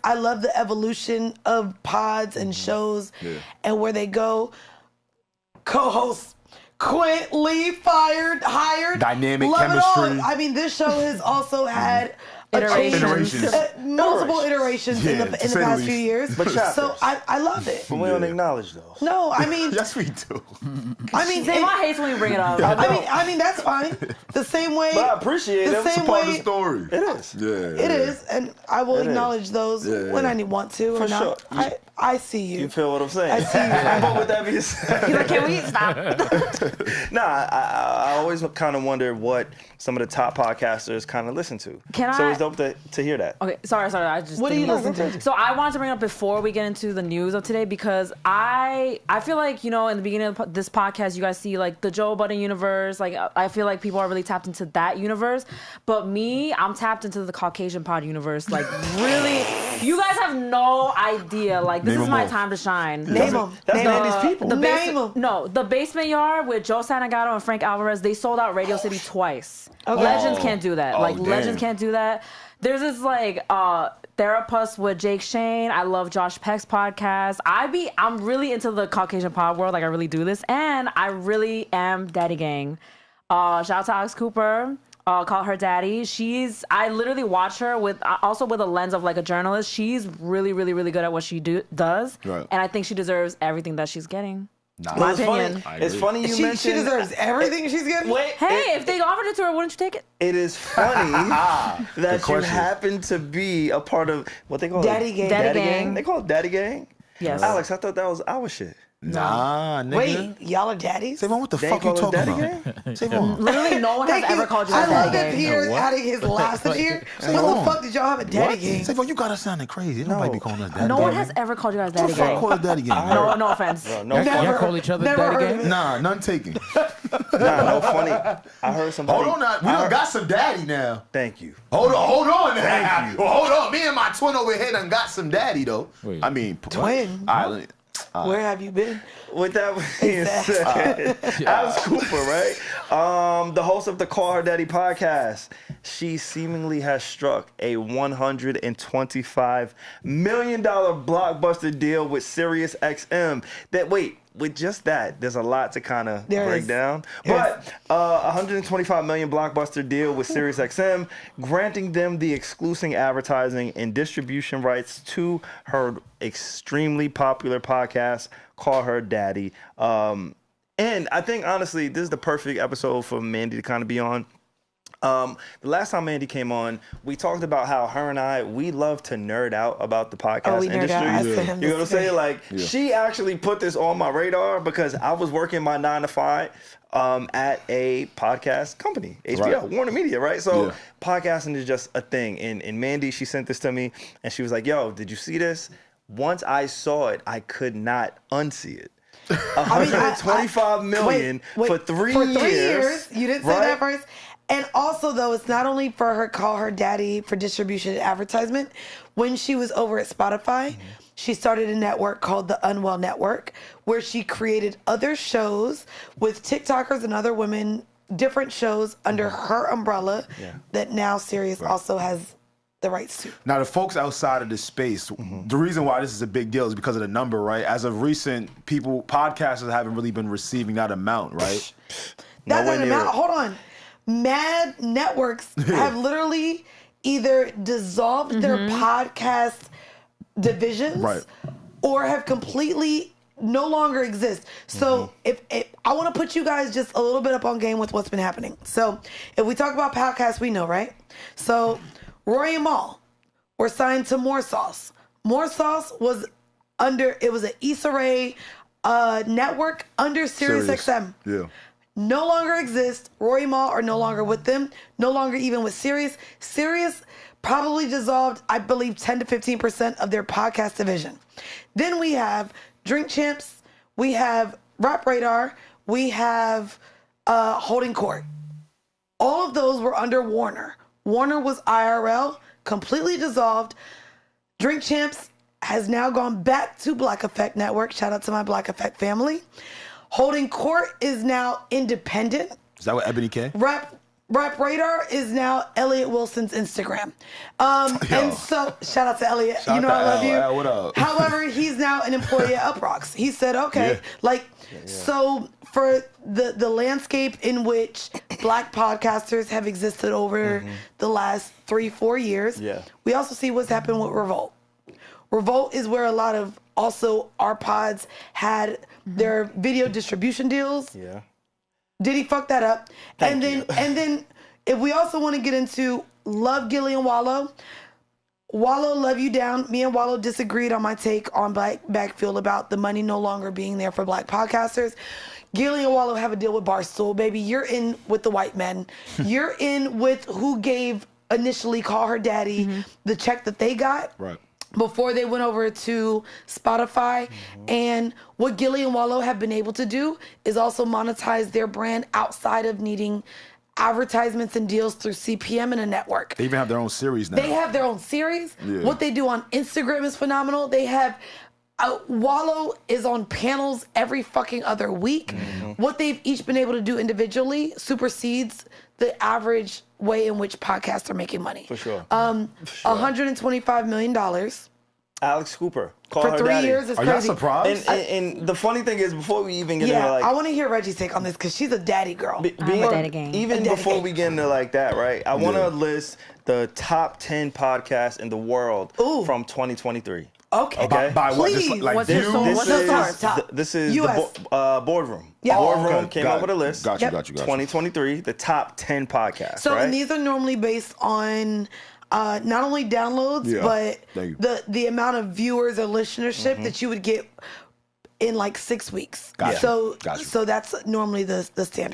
I love the evolution of pods and shows and where they go. Co-host Quint Lee hired. Dynamic love chemistry. It all. I mean, this show has also had Iterations. multiple iterations in the past few years. But so I love it. But we don't acknowledge those. No, I mean, Yes, we do. I mean, SaVon hates when you bring it up. I mean that's fine. The same way. But I appreciate the it. same It's part of the way. story. It is. Yeah. It is, and I will acknowledge those when I want to. For and sure. I see you. You feel what I'm saying? I see you. But with that being said, He's like, can we stop? I always kind of wonder what some of the top podcasters kind of listen to. So it's dope to hear that. Okay, sorry. I just. What do you listen to? So I wanted to bring up before we get into the news of today because I feel like, you know, in the beginning of this podcast, you guys see like the Joe Budden universe. Like I feel like people are really tapped into that universe, but me, I'm tapped into the Caucasian pod universe. Like really, you guys have no idea. Like this is my time to shine. Name them. That's Mandy's people. Name them. No, the Basement Yard with Joe Santagato and Frank Alvarez. They sold out Radio City twice. Okay. Legends can't do that. damn. Legends can't do that. There's this like Therapist with Jake Shane. I love Josh Peck's podcast. I'm really into the Caucasian pod world. Like I really do this, and I really am Daddy Gang. Shout out to Alex Cooper. Call her daddy. I literally watch her with a lens of like a journalist. She's really, really, really good at what she does. Right. And I think she deserves everything that she's getting. Nah. My It's opinion. funny. It's funny you mentioned. She deserves everything she's getting. Wait, Hey, if they offered it to her, wouldn't you take it? it is funny that you question. happen to be a part of what they call Daddy Gang. Daddy Daddy Gang. Gang. They call it Daddy Gang. Yes. Alex, I thought that was our shit. Nah, nigga. Wait, y'all are daddies? SaVon, what the They fuck you call us talking Daddy about? Gang? SaVon. Literally, no one has Thank ever you. called you I a love daddy that gang. Pierre's adding his last in here. When the fuck did y'all have a daddy gang? SaVon, you got us sounding crazy. Nobody be calling us daddy. No one has ever called you guys daddy Fuck gang. call us daddy gang. No offense. No, Never. Y'all call each other Never daddy heard of gang? it. Nah, none taken. no funny. I heard somebody. Hold on now. We done got some daddy now. Thank you. Hold on now. Thank you. Well, hold on. Me and my twin over here done got some daddy though. Wait. I mean, Twin? Where have you been? With that being said, Alice Cooper, right? The host of the Call Her Daddy podcast, she seemingly has struck a $125 million blockbuster deal with SiriusXM. With just that, there's a lot to kind of break down. But $125 million blockbuster deal with SiriusXM, granting them the exclusive advertising and distribution rights to her extremely popular podcast, Call Her Daddy. And I think, honestly, this is the perfect episode for Mandii to kind of be on. The last time Mandii came on, we talked about how her and we love to nerd out about the podcast industry. You know what I'm saying? Like, she actually put this on my radar because I was working my 9 to 5 at a podcast company, HBO, Warner Media, right? So podcasting is just a thing. And Mandii, she sent this to me, and she was like, yo, did you see this? Once I saw it, I could not unsee it. $125 million for 3 years. 3 years. You didn't say that first. And also, though, it's not only for her Call Her Daddy for distribution and advertisement. When she was over at Spotify, she started a network called the Unwell Network, where she created other shows with TikTokers and other women, different shows under her umbrella that now Sirius also has the rights to. Now, the folks outside of this space, the reason why this is a big deal is because of the number, right? As of recent, podcasters haven't really been receiving that amount, right? That doesn't amount. Hold on. Mad networks have literally either dissolved their podcast divisions or have completely no longer exist. So if I want to put you guys just a little bit up on game with what's been happening. So if we talk about podcasts, we know, right? So Rory and Mal were signed to More Sauce. More Sauce was it was an Issa Rae network under SiriusXM. Yeah. No longer exist. Rory Mal are no longer with them. No longer even with Sirius. Sirius probably dissolved, I believe, 10 to 15% of their podcast division. Then we have Drink Champs. We have Rap Radar. We have Holding Court. All of those were under Warner. Warner was IRL, completely dissolved. Drink Champs has now gone back to Black Effect Network. Shout out to my Black Effect family. Holding Court is now independent. Is that what Ebony K? Rap Radar is now Elliot Wilson's Instagram. And so, shout out to Elliot. Shout you know out I love to you. L. What up? However, he's now an employee at Uprocks. He said, okay, so for the landscape in which Black podcasters have existed over the last 3-4 years, we also see what's happened with Revolt. Revolt is where a lot of also our pods had their video distribution deals. Yeah. Diddy fucked that up. And then if we also want to get into love Gilly and Wallow, Wallow, love you down. Me and Wallow disagreed on my take on Backfield about the money no longer being there for Black podcasters. Gilly and Wallow have a deal with Barstool, baby. You're in with the white men. You're in with who gave initially Call Her Daddy the check that they got. Right. Before they went over to Spotify. And what Gilly and Wallow have been able to do is also monetize their brand outside of needing advertisements and deals through CPM and a network. They even have their own series now. They have their own series. Yeah. What they do on Instagram is phenomenal. They have Wallow is on panels every fucking other week. What they've each been able to do individually supersedes the average way in which podcasts are making money. For sure. $125 million. Alex Cooper. Call For her 3 daddy. years is Are crazy. y'all surprised? And the funny thing is, before we even get into like, I want to hear Reggie's take on this because she's a daddy girl. being a daddy gang. even before we get into like that, right? I want to list the top 10 podcasts in the world from 2023. Okay. By what? Just Please. like What's views? your soul? What's your source? Top. This is US. the Boardroom. Yeah. Boardroom Okay, came got up it. with a list. Got you. 2023, the top 10 podcasts. So right? and these are normally based on not only downloads, but Thank you. the amount of viewers or listenership that you would get in like 6 weeks. Gotcha. So Gotcha. so that's normally the standard.